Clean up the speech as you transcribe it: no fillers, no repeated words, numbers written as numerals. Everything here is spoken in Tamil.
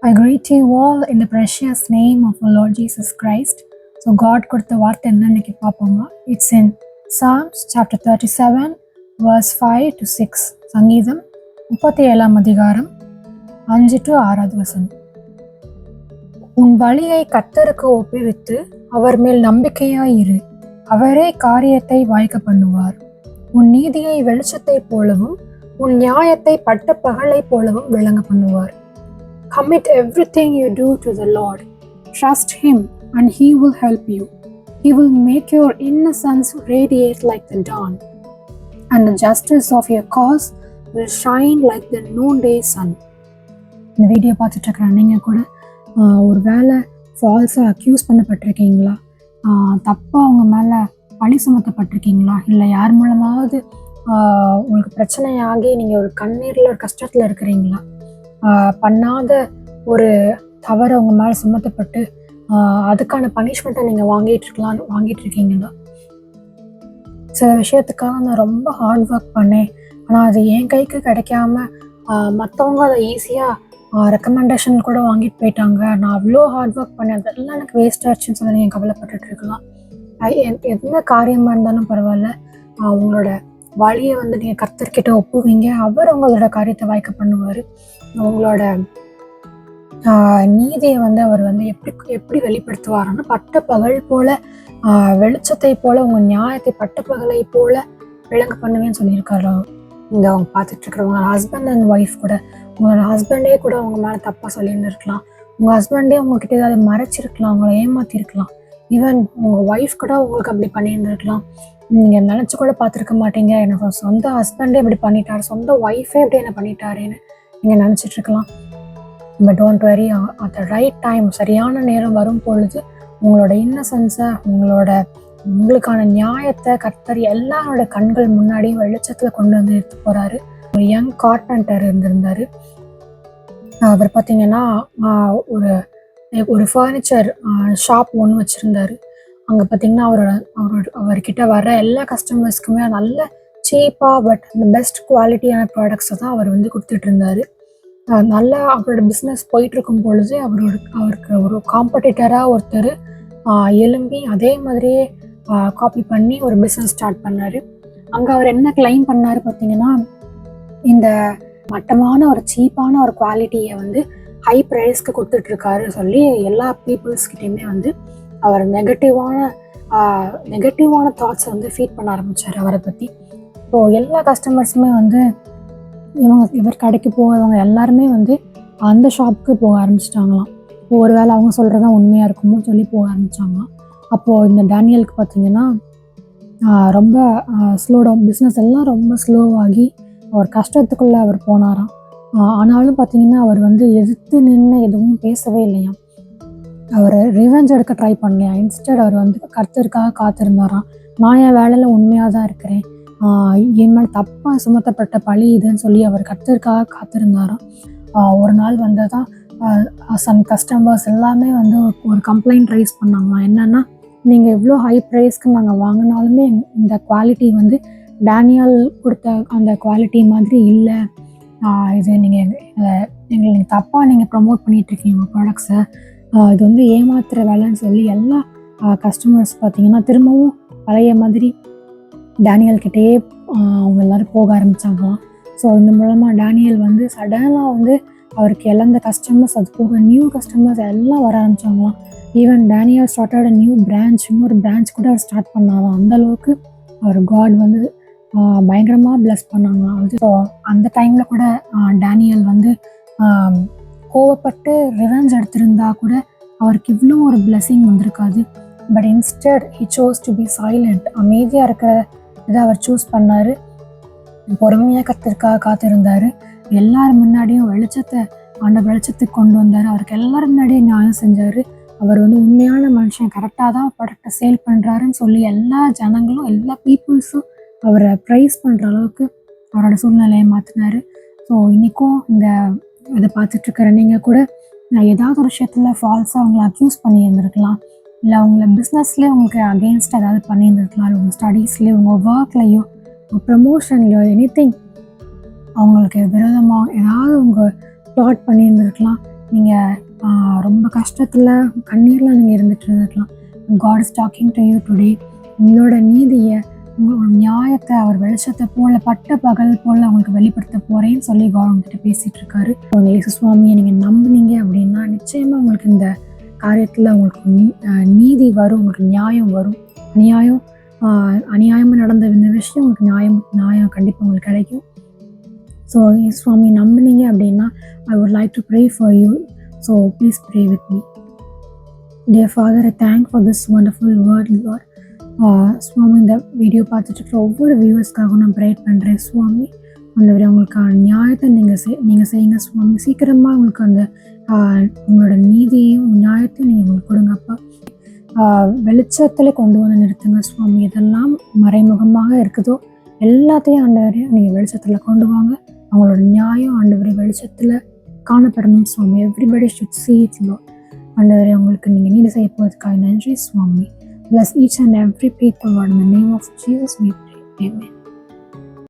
I greet you all in the precious name of our Lord Jesus Christ. So God கொடுத்த வார்த்தை என்ன இன்னைக்கு பார்ப்போமா? It's in Psalms chapter 37 verse 5 to 6. சங்கீதம் 37 அதிகாரம் 5 to 6 வசனம். உன் வழியை கர்த்தருக்கு ஒப்புவித்து அவர் மேல் நம்பிக்கையாயிரு. அவரே காரியத்தை வாய்க்க பண்ணுவார். உன் நீதியை வெளிச்சத்தை போலவும் உன் நியாயத்தை பட்ட பகலை போலவும் விளங்க பண்ணுவார். Commit everything you do to the Lord. Trust Him and He will help you. He will make your innocence radiate like the dawn, and the justice of your cause will shine like the noonday sun. இந்த வீடியோ பார்த்துட்டு இருக்கிற நீங்கள் கூட ஒரு வேளை ஃபால்ஸாக அக்யூஸ் பண்ணப்பட்டிருக்கீங்களா? தப்பாக அவங்க மேலே பழி சுமத்தப்பட்டிருக்கீங்களா? இல்லை யார் மூலமாவது உங்களுக்கு பிரச்சனையாகி நீங்கள் ஒரு கண்ணீரில் ஒரு கஷ்டத்தில் இருக்கிறீங்களா? பண்ணாத ஒரு தவறு அவங்க மேலே சுமத்தப்பட்டு அதுக்கான பனிஷ்மெண்ட்டை நீங்கள் வாங்கிட்டு இருக்கீங்களா? சில விஷயத்துக்காக நான் ரொம்ப ஹார்ட் ஒர்க் பண்ணேன், ஆனால் அது என் கைக்கு கிடைக்காம மற்றவங்க அதை ஈஸியாக ரெக்கமெண்டேஷன் கூட வாங்கிட்டு போயிட்டாங்க. நான் அவ்வளோ ஹார்ட் ஒர்க் பண்ணேன், அதெல்லாம் எனக்கு வேஸ்ட் ஆச்சுன்னு சொல்லி நீங்கள் கவலைப்பட்டுட்டு இருக்கலாம். எந்த காரியமாக இருந்தாலும் பரவாயில்ல, உங்களோட வழியை நீங்கள் கர்த்தர்கிட்ட ஒப்புவீங்க. அவர் உங்களோட காரியத்தை வாய்க்க பண்ணுவார். உங்களோட நீதியை அவர் எப்படி வெளிப்படுத்துவாருன்னா, பட்ட பகல் போல வெளிச்சத்தை போல உங்கள் நியாயத்தை பட்ட பகலை போல விளங்க பண்ணுவேன்னு சொல்லியிருக்காரு. இங்கே அவங்க பார்த்துட்டு இருக்கிறவங்க ஹஸ்பண்ட் அண்ட் ஒய்ஃப் கூட, உங்களோட ஹஸ்பண்டே கூட அவங்க மேலே தப்பாக சொல்லியிருந்துருக்கலாம். உங்கள் ஹஸ்பண்டே உங்ககிட்ட ஏதாவது மறைச்சிருக்கலாம், உங்களை ஏமாற்றிருக்கலாம். ஈவன் உங்கள் ஒய்ஃப் கூட உங்களுக்கு அப்படி பண்ணியிருந்துருக்கலாம். நீங்கள் நினச்சி கூட பார்த்துருக்க மாட்டீங்க, எனக்கு சொந்த ஹஸ்பண்டே இப்படி பண்ணிட்டாரு, சொந்த ஒய்ஃபே இப்படி என்ன பண்ணிட்டாருன்னு நீங்கள் நினச்சிட்ருக்கலாம். But don't worry, at the right time, சரியான நேரம் வரும் பொழுது உங்களோட இன்னசென்ஸை, உங்களுக்கான நியாயத்தை கர்த்தர் எல்லாரோட கண்கள் முன்னாடியும் வெளிச்சத்தில் கொண்டு வந்து எடுத்து போகிறாரு. ஒரு யங் கார்பெண்டர் இருந்திருந்தார். அவர் பார்த்திங்கன்னா ஒரு ஃபர்னிச்சர் ஷாப் ஒன்று வச்சுருந்தார். அங்கே பார்த்திங்கன்னா அவர்கிட்ட வர எல்லா கஸ்டமர்ஸ்க்குமே நல்ல சீப்பாக பட் அந்த பெஸ்ட் குவாலிட்டியான ப்ராடக்ட்ஸை தான் அவர் கொடுத்துட்டு இருந்தார். நல்லா அவரோட பிஸ்னஸ் போயிட்டுருக்கும் பொழுது அவருக்கு ஒரு காம்படிட்டராக ஒருத்தர் எழும்பி அதே மாதிரியே காப்பி பண்ணி ஒரு பிஸ்னஸ் ஸ்டார்ட் பண்ணார். அங்கே அவர் என்ன கிளைம் பண்ணார் பார்த்திங்கன்னா, இந்த மட்டமான ஒரு சீப்பான ஒரு குவாலிட்டியை ஹை ப்ரைஸ்க்கு கொடுத்துட்ருக்காரு சொல்லி எல்லா பீப்புள்ஸ்கிட்டையுமே அவர் நெகட்டிவான தாட்ஸை ஃபீட் பண்ண ஆரம்பித்தார் அவரை பற்றி. ஸோ எல்லா கஸ்டமர்ஸுமே இவர் கடைக்கு போகிறவங்க எல்லாருமே அந்த ஷாப்புக்கு போக ஆரம்பிச்சிட்டாங்களாம். ஒரு வேளை அவங்க சொல்கிறதா உண்மையாக இருக்குமோ சொல்லி போக ஆரம்பித்தாங்களாம். அப்போது இந்த டேனியலுக்கு பார்த்திங்கன்னா ரொம்ப ஸ்லோடவுன், பிஸ்னஸ் எல்லாம் ரொம்ப ஸ்லோவாகி அவர் கஷ்டத்துக்குள்ளே அவர் போனாராம். ஆனாலும் பார்த்திங்கன்னா அவர் எதிர்த்து நின்று எதுவும் பேசவே இல்லையாம். அவர் ரிவெஞ்ச் எடுக்க ட்ரை பண்ணலையா. இன்ஸ்டட் அவர் கர்த்தருக்காக காத்திருந்தாராம். நான் என் வேலையில் உண்மையாக தான் இருக்கிறேன், என் மேலே தப்பாக சுமத்தப்பட்ட பழி இதுன்னு சொல்லி அவர் கர்த்தருக்காக காத்திருந்தாராம். ஒரு நாள் தான் சம் கஸ்டமர்ஸ் எல்லாமே ஒரு கம்ப்ளைண்ட் ரைஸ் பண்ணாங்களாம். என்னென்னா, நீங்கள் எவ்வளோ ஹை ப்ரைஸ்க்கு நாங்கள் வாங்கினாலுமே இந்த குவாலிட்டி டேனியல் கொடுத்த அந்த குவாலிட்டி மாதிரி இல்லை, இது நீங்கள் தப்பாக நீங்கள் ப்ரமோட் பண்ணிகிட்ருக்கீங்க உங்கள் ப்ராடக்ட்ஸை, இது ஏமாத்துகிற வேலைன்னு சொல்லி எல்லா கஸ்டமர்ஸ் பார்த்திங்கன்னா திரும்பவும் பழைய மாதிரி டேனியல்கிட்டே அவங்க எல்லோரும் போக ஆரம்பித்தாங்களாம். ஸோ இந்த மூலமாக டேனியல் சடனாக அவருக்கு இழந்த கஸ்டமர்ஸ், அது போக நியூ கஸ்டமர்ஸ் எல்லாம் வர ஆரம்பித்தாங்களாம். Even Daniel started new branch, இன்னொரு பிரான்ச் கூட அவர் ஸ்டார்ட் பண்ணாராம். அந்தளவுக்கு அவர் காட் பயங்கரமாக பிளஸ் பண்ணாங்களாம். ஸோ அந்த டைமில் கூட டேனியல் கோவப்பட்டு ரிவெஞ்ச் எடுத்திருந்தா கூட அவருக்கு இவ்வளோ ஒரு பிளெஸிங் வந்திருக்காது. But instead he chose to be silent. அமைதியாக இருக்கிற இதை அவர் சூஸ் பண்ணார். பொறுமையாக கர்த்தருக்காக காத்திருந்தார். எல்லாரும் முன்னாடியும் வெளிச்சத்துக்கு கொண்டு வந்தார். அவருக்கு எல்லாரும் முன்னாடியும் நியாயம் செஞ்சார். அவர் உண்மையான மனுஷன், கரெக்டாக தான் ப்ராடக்டை சேல் பண்ணுறாருன்னு சொல்லி எல்லா ஜனங்களும் எல்லா பீப்புள்ஸும் அவரை ப்ரைஸ் பண்ணுற அளவுக்கு அவரோட சூழ்நிலையை மாற்றினார். ஸோ இன்றைக்கும் இதை பார்த்துட்ருக்கிற நீங்கள் கூட ஏதாவது ஒரு விஷயத்தில் ஃபால்ஸாக அவங்கள அக்யூஸ் பண்ணியிருந்துருக்கலாம், இல்லை அவங்கள பிஸ்னஸ்லேயே உங்களுக்கு அகெயின்ஸ்ட் ஏதாவது பண்ணியிருந்துருக்கலாம், உங்கள் ஸ்டடீஸ்லேயோ உங்கள் ஒர்க்லேயோ உங்கள் ப்ரமோஷன்லையோ எனிதிங் அவங்களுக்கு விரோதமாக ஏதாவது உங்கள் ப்ளாட் பண்ணியிருந்துருக்கலாம். நீங்கள் ரொம்ப கஷ்டத்தில் கண்ணீரில் நீங்கள் இருந்துகிட்டு இருந்துக்கலாம். God is talking to you today. உங்களோட நீதியை, உங்களோட நியாயத்தை அவர் வெளிச்சத்தை போல பட்ட பகல் போல் அவங்களுக்கு வெளிப்படுத்த போகிறேன்னு சொல்லி God உங்ககிட்ட பேசிகிட்டு இருக்காரு. உங்கள் இயேசு சுவாமியை நீங்கள் நம்புனீங்க அப்படின்னா நிச்சயமாக உங்களுக்கு இந்த காரியத்தில் உங்களுக்கு நீதி வரும், உங்களுக்கு நியாயம் வரும். அநியாயமாக நடந்த இந்த விஷயம் உங்களுக்கு நியாயம் கண்டிப்பாக உங்களுக்கு கிடைக்கும். ஸோ இயேசு சுவாமி நம்புனீங்க அப்படின்னா I would like to pray for you. So please pray with me. Dear Father, I thank for this wonderful word, Lord. சுவாமி, இந்த வீடியோ பார்த்துட்டு இருக்கிற ஒவ்வொரு வியூவர்ஸ்க்காகவும் நான் ப்ரேயர் பண்ணுறேன். சுவாமி, அந்த உங்களுக்கான நியாயத்தை நீங்கள் செய்யுங்க சுவாமி. சீக்கிரமாக உங்களுக்கு அந்த உங்களோட நீதியையும் நியாயத்தையும் நீங்கள் உங்களுக்கு கொடுங்கப்பா. வெளிச்சத்தில் கொண்டு வந்து நிறுத்துங்க சுவாமி. இதெல்லாம் மறைமுகமாக இருக்குதோ எல்லாத்தையும் ஆண்டவரே நீங்கள் வெளிச்சத்தில் கொண்டு வாங்க. அவங்களோட நியாயம் ஆண்டவரே வெளிச்சத்தில் காணப்படணும் சுவாமி. Everybody should see it, Lord. ஆண்டவரே, உங்களுக்கு நீங்கள் நீதி செய்ய போகிறதுக்காக நன்றி சுவாமி. Bless each and every people, Lord, in the name of Jesus we pray. Amen.